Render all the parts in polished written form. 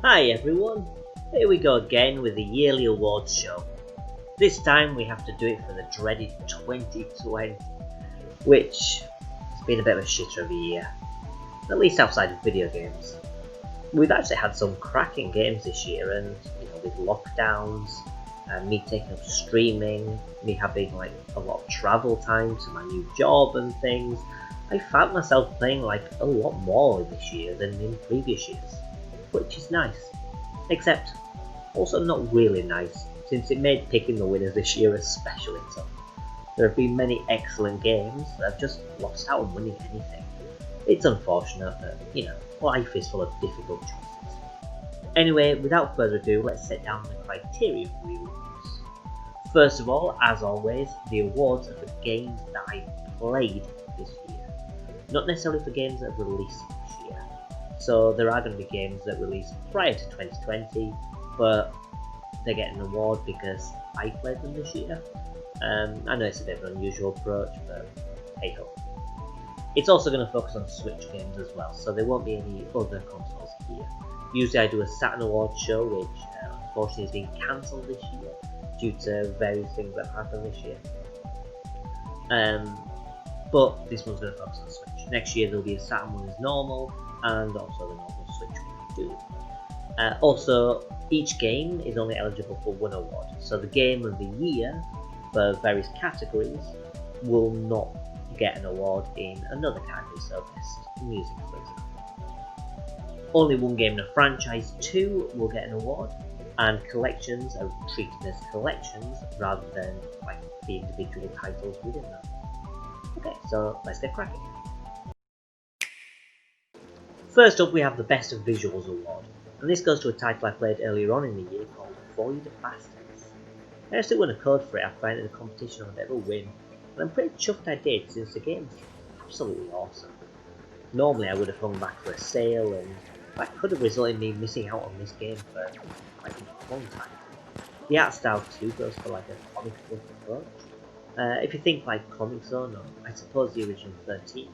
Hi everyone, here we go again with the yearly awards show. This time we have to do it for the dreaded 2020, which has been a bit of a shitter of a year, at least outside of video games. We've actually had some cracking games this year, and with lockdowns, me taking up streaming, me having a lot of travel time to my new job and things, I found myself playing a lot more this year than in previous years, which is nice. Except also not really nice, since it made picking the winners this year especially tough. There have been many excellent games that have just lost out on winning anything. It's unfortunate, but life is full of difficult choices. Anyway, without further ado, let's set down the criteria for the awards. First of all, as always, the awards are for games that I've played this year, not necessarily for games that have released this year. So there are going to be games that released prior to 2020, but they get an award because I played them this year. I know it's a bit of an unusual approach, but hey ho. It's also going to focus on Switch games as well, so there won't be any other consoles here. Usually I do a Saturn Awards show, which unfortunately has been cancelled this year due to various things that have happened this year. But this one's going to focus on Switch. Next year there'll be a Saturn one as normal, and also the normal Switch one too. Also, each game is only eligible for one award, so the game of the year for various categories will not get an award in another category, so best music for example. Only one game in a franchise too will get an award, and collections are treated as collections rather than the individual titles within them. Okay, so let's get cracking. First up we have the Best of Visuals award, and this goes to a title I played earlier on in the year called Void Bastards. I actually won a code for it after I entered the competition on a bit of a whim, and I'm pretty chuffed I did since the game's absolutely awesome. Normally I would have hung back for a sale, and that could have resulted in me missing out on this game for a long time. The art style too goes for a comic book approach. If you think Comic Zone, or I suppose the original 13,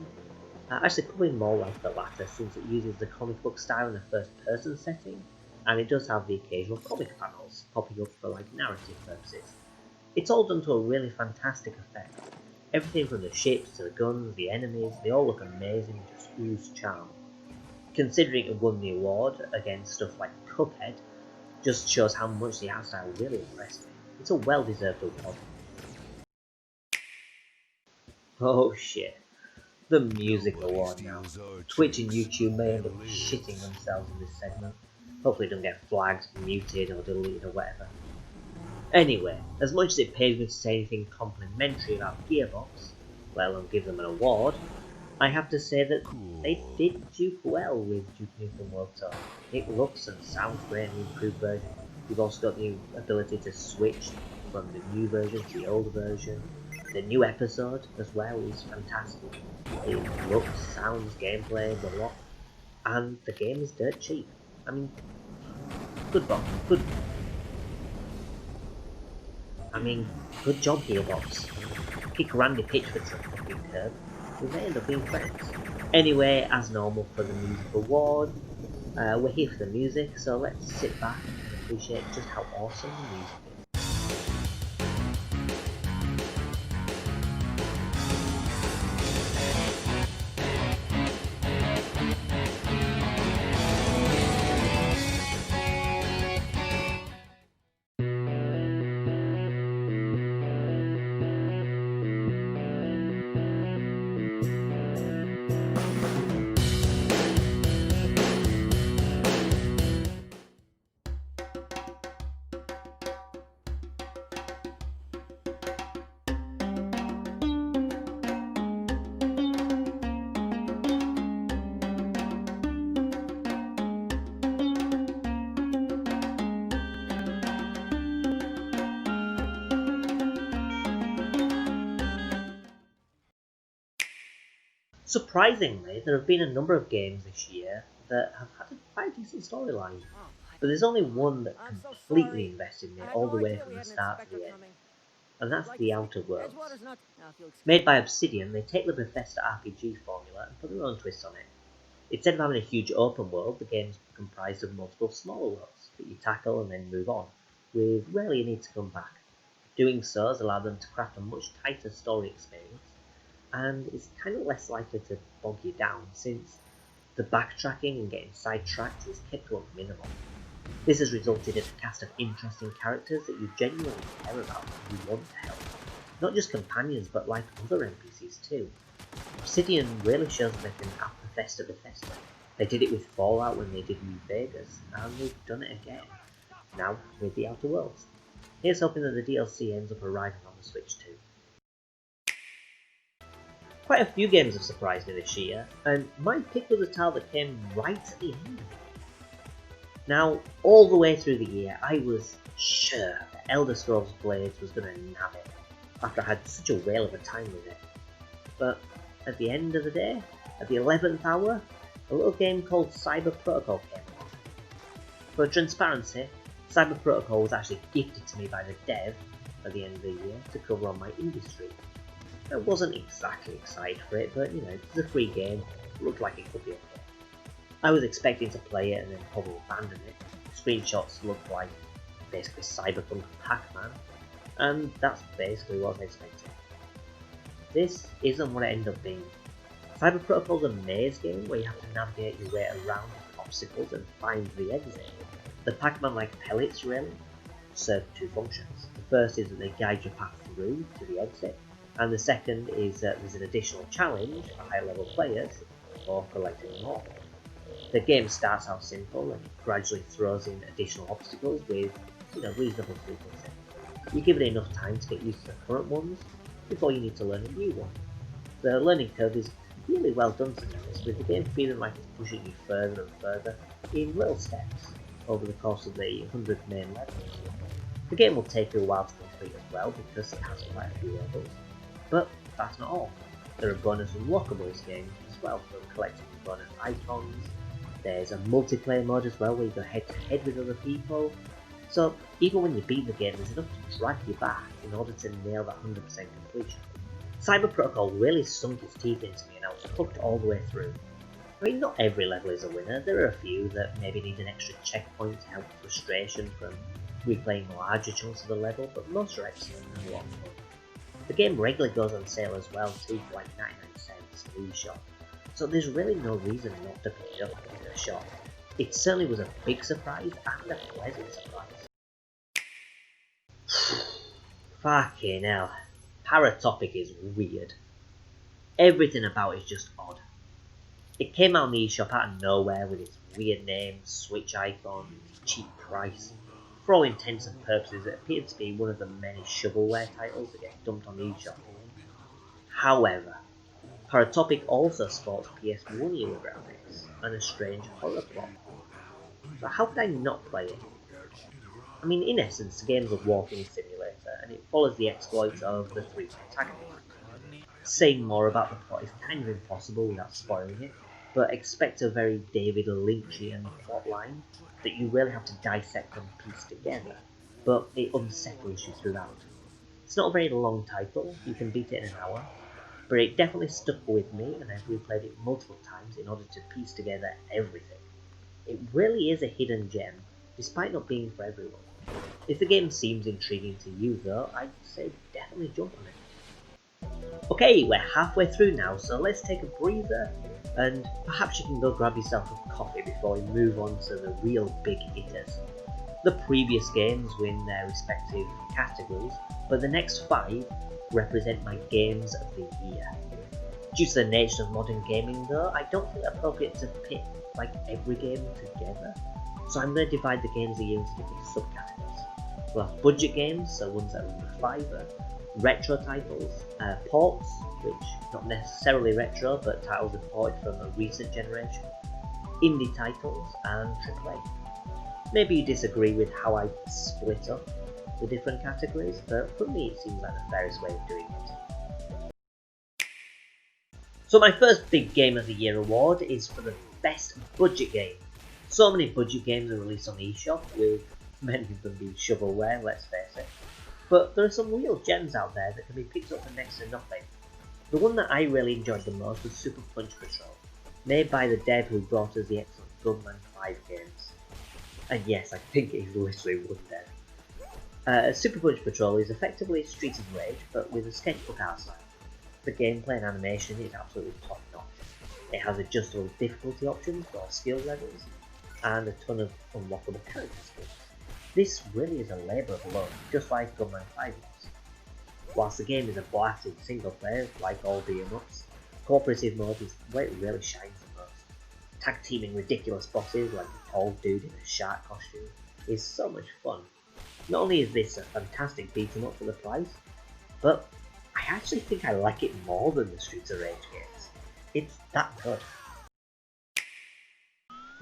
actually probably more like the latter, since it uses the comic book style in a first person setting, and it does have the occasional comic panels popping up for narrative purposes. It's all done to a really fantastic effect. Everything from the ships to the guns, the enemies, they all look amazing and just ooze charm. Considering it won the award against stuff like Cuphead, just shows how much the art style really impressed me. It's a well deserved award. Oh shit. The music award now. Twitch and YouTube may end up shitting themselves in this segment. Hopefully it doesn't get flagged, muted or deleted or whatever. Anyway, as much as it pains me to say anything complimentary about Gearbox, let alone give them an award, I have to say that they did dupe well with Duke Nukem World Tour. It looks and sounds great in the improved version. You've also got the ability to switch from the new version to the old version. The new episode as well is fantastic. It looks, sounds, gameplay, the lot, and the game is dirt cheap. I mean, good job Gearbox. Kick Randy Pitchford to the fucking curb. We may end up being friends. Anyway, as normal for the music award, we're here for the music, so let's sit back and appreciate just how awesome the music is. Surprisingly, there have been a number of games this year that have had a quite decent storyline, but there's only one that completely invested me all the way from the start to the end, and that's The Outer Worlds. Made by Obsidian, they take the Bethesda RPG formula and put their own twist on it. Instead of having a huge open world, the game's comprised of multiple smaller worlds that you tackle and then move on, with rarely a need to come back. Doing so has allowed them to craft a much tighter story experience, and is kind of less likely to bog you down since the backtracking and getting sidetracked is kept to a minimum. This has resulted in a cast of interesting characters that you genuinely care about and you want to help. Not just companions, but like other NPCs too. Obsidian really shows that they can up Bethesda. They did it with Fallout when they did New Vegas, and they've done it again, now with the Outer Worlds. Here's hoping that the DLC ends up arriving on the Switch too. Quite a few games have surprised me this year, and my pick was a title that came right at the end. Now, all the way through the year, I was sure that Elder Scrolls Blades was going to nab it, after I had such a whale of a time with it. But at the end of the day, at the 11th hour, a little game called Cyber Protocol came along. For transparency, Cyber Protocol was actually gifted to me by the dev at the end of the year to cover on my indie stream. I wasn't exactly excited for it, but it's a free game, it looked like it could be okay. I was expecting to play it and then probably abandon it. Screenshots looked like basically Cyberpunk Pac-Man, and that's basically what I was expecting. This isn't what it ended up being. Cyber Protocol's a maze game where you have to navigate your way around obstacles and find the exit. The Pac-Man-like pellets really serve two functions. The first is that they guide your path through to the exit, and the second is that there's an additional challenge for higher level players for collecting more. The game starts out simple and gradually throws in additional obstacles with reasonable frequency. You give it enough time to get used to the current ones before you need to learn a new one. The learning curve is really well done to be honest, with the game feeling like it's pushing you further and further in little steps over the course of the 100 main levels. The game will take you a while to complete as well because it has quite a few levels, but that's not all. There are bonus unlockables games as well for collecting bonus icons. There's a multiplayer mode as well where you go head to head with other people. So even when you beat the game, there's enough to drag you back in order to nail that 100% completion. Cyber Protocol really sunk its teeth into me and I was hooked all the way through. I mean, not every level is a winner. There are a few that maybe need an extra checkpoint to help frustration from replaying larger chunks of the level, but most are excellent and a lot of fun. The game regularly goes on sale as well too for like 99 cents in the eShop, so there's really no reason not to pick it up and give it a shot. It certainly was a big surprise and a pleasant surprise. Fucking hell, Paratopic is weird. Everything about it is just odd. It came out on the eShop out of nowhere with its weird name, Switch icon, cheap price. For all intents and purposes, it appeared to be one of the many shovelware titles that get dumped on the eShop. However, Paratopic also sports PS1 era graphics and a strange horror plot. So how could I not play it? I mean, in essence, the game's a walking simulator and it follows the exploits of the three protagonists. Saying more about the plot is kind of impossible without spoiling it, but expect a very David Lynchian plotline that you really have to dissect and piece together, but it unsettles you throughout. It's not a very long title, you can beat it in an hour, but it definitely stuck with me and I've replayed it multiple times in order to piece together everything. It really is a hidden gem, despite not being for everyone. If the game seems intriguing to you though, I'd say definitely jump on it. Okay, we're halfway through now, so let's take a breather, and perhaps you can go grab yourself a coffee before we move on to the real big hitters. The previous games win their respective categories, but the next 5 represent my games of the year. Due to the nature of modern gaming though, I don't think it's appropriate to pit like every game together, so I'm going to divide the games of the year into different subcategories. We'll have budget games, so ones that are under $5, retro titles, ports, which not necessarily retro but titles imported from a recent generation, indie titles, and AAA. Maybe you disagree with how I split up the different categories, but for me it seems like the fairest way of doing it. So my first big game of the year award is for the best budget game. So many budget games are released on the eShop, with many of them being shovelware, let's face it. But there are some real gems out there that can be picked up for next to nothing. The one that I really enjoyed the most was Super Punch Patrol. made by the dev who brought us the excellent Gunman 5 games. And yes, I think it is literally one dev. Super Punch Patrol is effectively Streets of Rage, but with a sketchbook art style. The gameplay and animation is absolutely top notch. It has adjustable difficulty options for all skill levels, and a ton of unlockable character skills. This really is a labour of love, just like Gunman 5 was. Whilst the game is a blast in single player, like all beat-em-ups, cooperative mode is where it really shines the most. Tag teaming ridiculous bosses like the tall dude in a shark costume is so much fun. Not only is this a fantastic beat-em-up for the price, but I actually think I like it more than the Streets of Rage games. It's that good.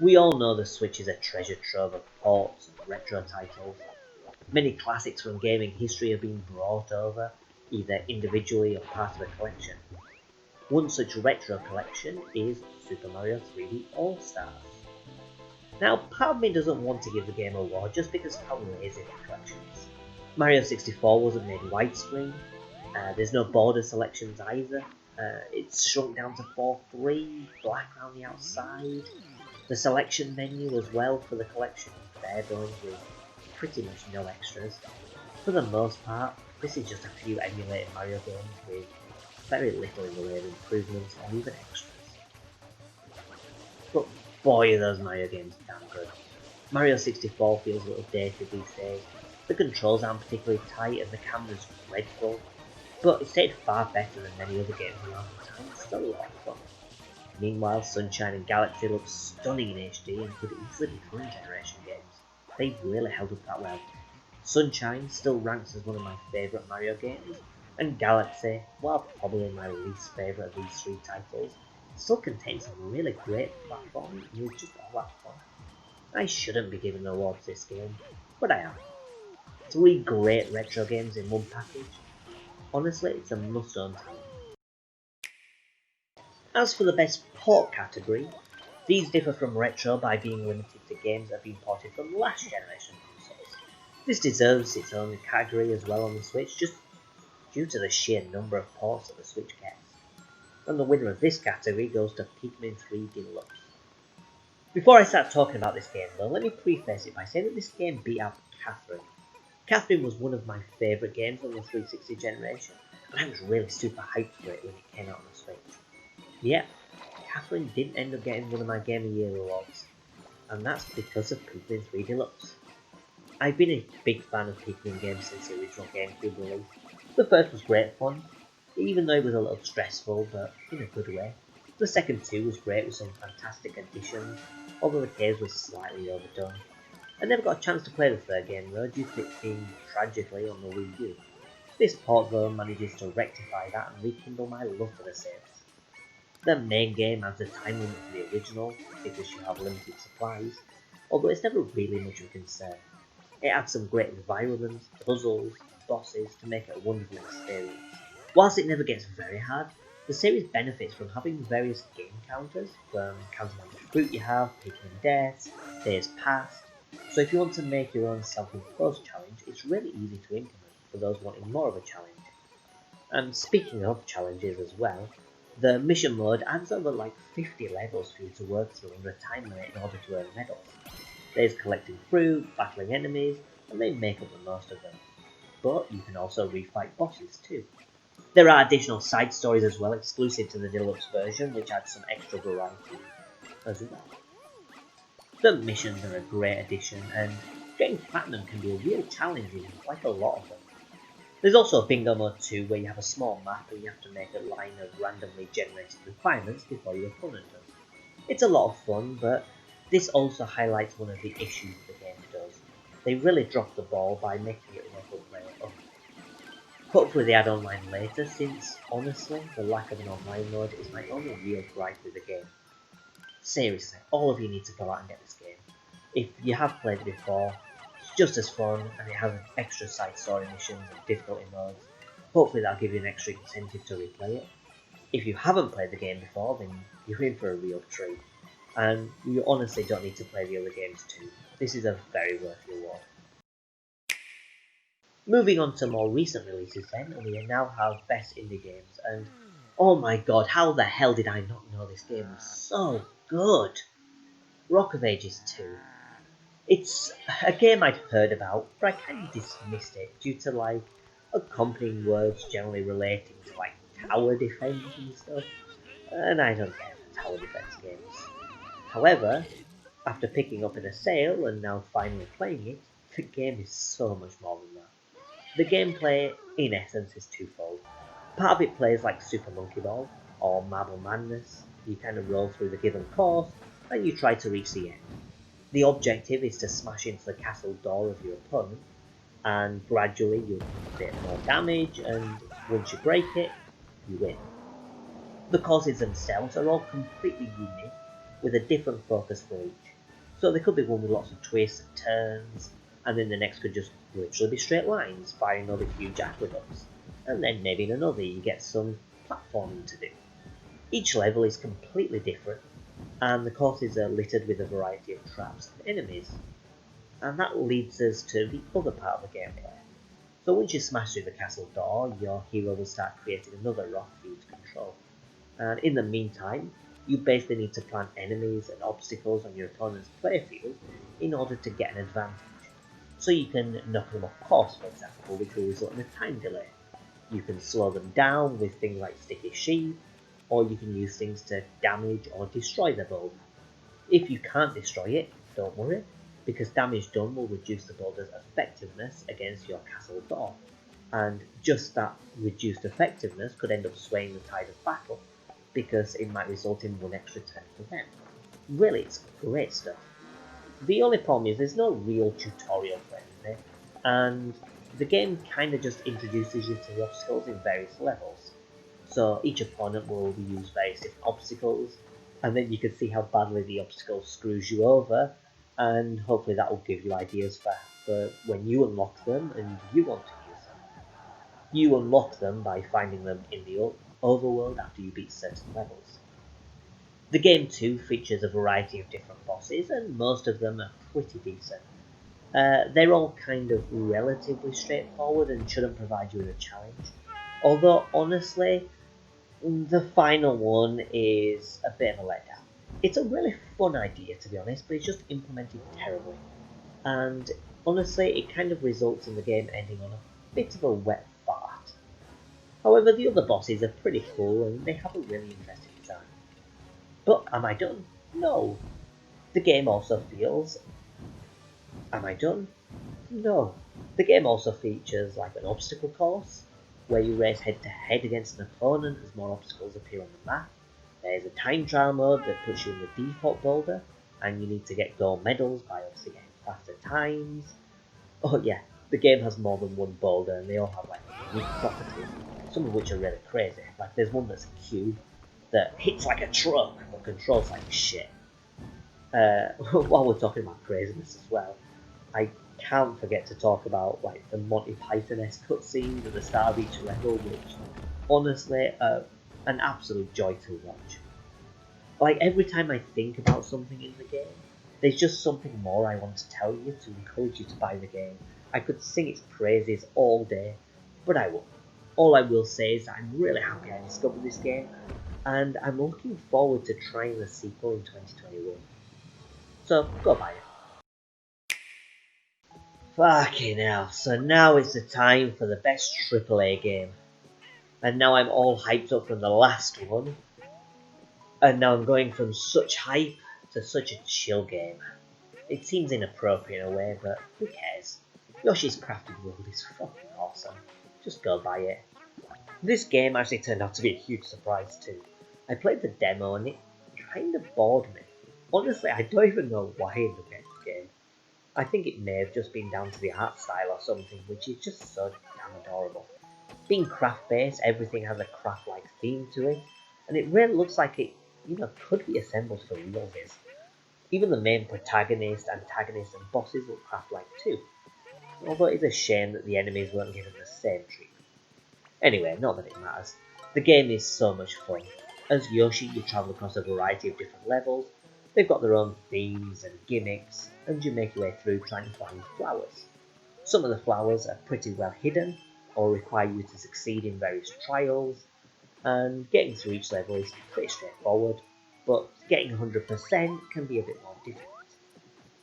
We all know the Switch is a treasure trove of ports and retro titles. Many classics from gaming history have been brought over, either individually or part of a collection. One such retro collection is Super Mario 3D All-Stars. Now, part of me doesn't want to give the game a award just because of how lazy the collection is. Mario 64 wasn't made widescreen, there's no border selections either, it's shrunk down to 4:3, black around the outside. The selection menu as well for the collection is bare bones with pretty much no extras. For the most part, this is just a few emulated Mario games with very little in the way of improvements or even extras. But boy are those Mario games damn good. Mario 64 feels a little dated these days, the controls aren't particularly tight and the camera's dreadful, but it's stayed far better than many other games around the time. It's still a lot of fun. Meanwhile, Sunshine and Galaxy look stunning in HD and could easily be current generation games. They've really held up that well. Sunshine still ranks as one of my favourite Mario games, and Galaxy, while probably my least favourite of these three titles, still contains some really great platforming and is just all that fun. I shouldn't be giving awards to this game, but I am. 3 great retro games in one package. Honestly, it's a must-own title. As for the best port category, these differ from retro by being limited to games that have been ported from last generation consoles. This deserves its own category as well on the Switch, just due to the sheer number of ports that the Switch gets. And the winner of this category goes to Pikmin 3 Deluxe. Before I start talking about this game though, let me preface it by saying that this game beat out Catherine. Catherine was one of my favourite games on the 360 generation, and I was really super hyped for it when it came out on the Switch. Yep, Catherine didn't end up getting one of my Game of the Year awards, and that's because of Pikmin 3 Deluxe. I've been a big fan of Pikmin games since the original GameCube release. The first was great fun, even though it was a little stressful, but in a good way. The second two was great with some fantastic additions, although the caves were slightly overdone. I never got a chance to play the third game though, due to it being tragically on the Wii U. This port though manages to rectify that and rekindle my love for the series. The main game has a time limit for the original, because you have limited supplies, although it's never really much of a concern. It adds some great environments, puzzles, bosses to make it a wonderful experience. Whilst it never gets very hard, the series benefits from having various game counters, from counting how much fruit you have, picking deaths, days passed, so if you want to make your own self-imposed challenge, it's really easy to implement for those wanting more of a challenge. And speaking of challenges as well, the mission mode adds over like 50 levels for you to work through under a time limit in order to earn medals. There's collecting fruit, battling enemies, and they make up the most of them. But you can also refight bosses too. There are additional side stories as well exclusive to the deluxe version, which adds some extra variety as well. The missions are a great addition, and getting platinum can be a real challenge in quite a lot of them. There's also bingo mode 2 where you have a small map and you have to make a line of randomly generated requirements before your opponent does. It's a lot of fun, but this also highlights one of the issues the game does. They really drop the ball by making it local player only. Hopefully they add online later, since honestly the lack of an online mode is my only real gripe with the game. Seriously, all of you need to go out and get this game. If you have played it before, it's just as fun and it has extra side story missions and difficulty modes. Hopefully that'll give you an extra incentive to replay it. If you haven't played the game before, then you're in for a real treat. And you honestly don't need to play the other games too. This is a very worthy award. Moving on to more recent releases then, we now have Best Indie Games, and Oh my god, how the hell did I not know this game was so good? Rock of Ages 2. It's a game I'd heard about, but I kind of dismissed it due to like accompanying words generally relating to like tower defense and stuff, and I don't care for tower defense games. However, after picking up in a sale and now finally playing it, the game is so much more than that. The gameplay, in essence, is twofold. Part of it plays like Super Monkey Ball or Marble Madness. You kind of roll through the given course and you try to reach the end. The objective is to smash into the castle door of your opponent, and gradually you'll create more damage, and once you break it, you win. The courses themselves are all completely unique, with a different focus for each. So there could be one with lots of twists and turns, and then the next could just literally be straight lines, firing over huge aqueducts. And then maybe in another you get some platforming to do. Each level is completely different, and the courses are littered with a variety of traps and enemies. And that leads us to the other part of the gameplay. So once you smash through the castle door, your hero will start creating another rock for you to control. And in the meantime, you basically need to plant enemies and obstacles on your opponent's playfield in order to get an advantage. So you can knock them off course, for example, which will result in a time delay. You can slow them down with things like sticky sheep, or you can use things to damage or destroy the boulder. If you can't destroy it, don't worry, because damage done will reduce the boulder's effectiveness against your castle door. And just that reduced effectiveness could end up swaying the tide of battle, because it might result in one extra turn for them. Really, it's great stuff. The only problem is there's no real tutorial for anything, and the game kinda just introduces you to the obstacles in various levels. So each opponent will use various different obstacles, and then you can see how badly the obstacle screws you over, and hopefully that will give you ideas for when you unlock them and you want to use them. You unlock them by finding them in the overworld after you beat certain levels. The game too features a variety of different bosses, and most of them are pretty decent. They're all kind of relatively straightforward and shouldn't provide you with a challenge. Although, honestly, the final one is a bit of a letdown. It's a really fun idea, to be honest, but it's just implemented terribly. And honestly, it kind of results in the game ending on a bit of a wet fart. However, the other bosses are pretty cool and they have a really interesting design. But am I done? No. The game also feels... Am I done? No. The game also features like an obstacle course, where you race head to head against an opponent as more obstacles appear on the map. There's a time trial mode that puts you in the default boulder, and you need to get gold medals by obviously getting faster times. Oh yeah, the game has more than one boulder, and they all have like unique properties, some of which are really crazy. Like there's one that's a cube that hits like a truck but controls like shit. While we're talking about craziness as well, I can't forget to talk about like the Monty Python-esque cutscenes at the start of each level, which honestly are an absolute joy to watch. Like every time I think about something in the game, there's just something more I want to tell you to encourage you to buy the game. I could sing its praises all day, but I won't. All I will say is that I'm really happy I discovered this game, and I'm looking forward to trying the sequel in 2021. So go buy it. Fucking hell, so now is the time for the best AAA game. And now I'm all hyped up from the last one, and now I'm going from such hype to such a chill game. It seems inappropriate in a way, but who cares? Yoshi's Crafted World is fucking awesome. Just go buy it. This game actually turned out to be a huge surprise too. I played the demo and it kind of bored me. Honestly, I don't even know why I ended up getting the game. I think it may have just been down to the art style or something, which is just so damn adorable. Being craft based, everything has a craft like theme to it, and it really looks like it, could be assembled for realsies. Even the main protagonist, antagonist, and bosses look craft like too, although it's a shame that the enemies weren't given the same treatment. Anyway, not that it matters. The game is so much fun. As Yoshi, you travel across a variety of different levels. They've got their own themes and gimmicks, and you make your way through trying to find flowers. Some of the flowers are pretty well hidden, or require you to succeed in various trials, and getting through each level is pretty straightforward, but getting 100% can be a bit more difficult.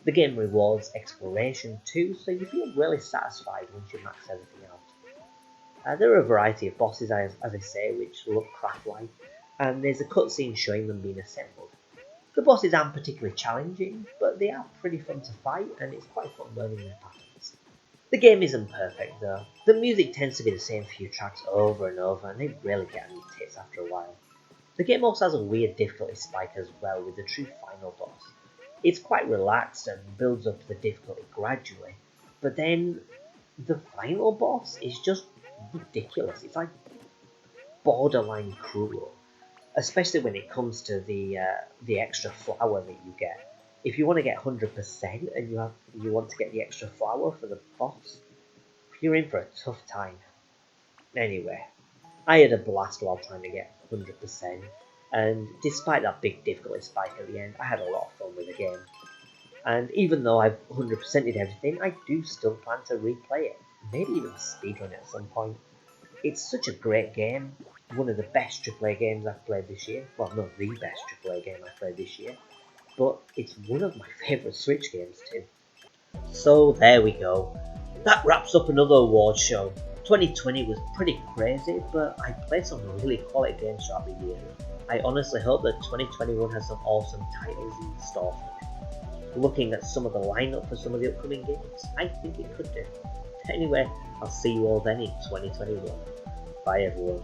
The game rewards exploration too, so you feel really satisfied once you max everything out. There are a variety of bosses, as I say, which look craft-like, and there's a cutscene showing them being assembled. The bosses aren't particularly challenging, but they are pretty fun to fight, and it's quite fun learning their patterns. The game isn't perfect though. The music tends to be the same few tracks over and over, and they really get on your tits after a while. The game also has a weird difficulty spike as well with the true final boss. It's quite relaxed and builds up the difficulty gradually, but then the final boss is just ridiculous. It's like borderline cruel, especially when it comes to the extra flower that you get. If you want to get 100% and you want to get the extra flower for the boss, you're in for a tough time. Anyway, I had a blast while trying to get 100%, and despite that big difficulty spike at the end, I had a lot of fun with the game. And even though I've 100%ed everything, I do still plan to replay it, maybe even speedrun it at some point. It's such a great game, one of the best AAA games I've played this year. Well, not the best AAA game I've played this year, but it's one of my favourite Switch games too. So there we go. That wraps up another awards show. 2020 was pretty crazy, but I played some really quality games throughout the year. I honestly hope that 2021 has some awesome titles in store for me. Looking at some of the lineup for some of the upcoming games, I think it could do. Anyway, I'll see you all then in 2021. Bye everyone.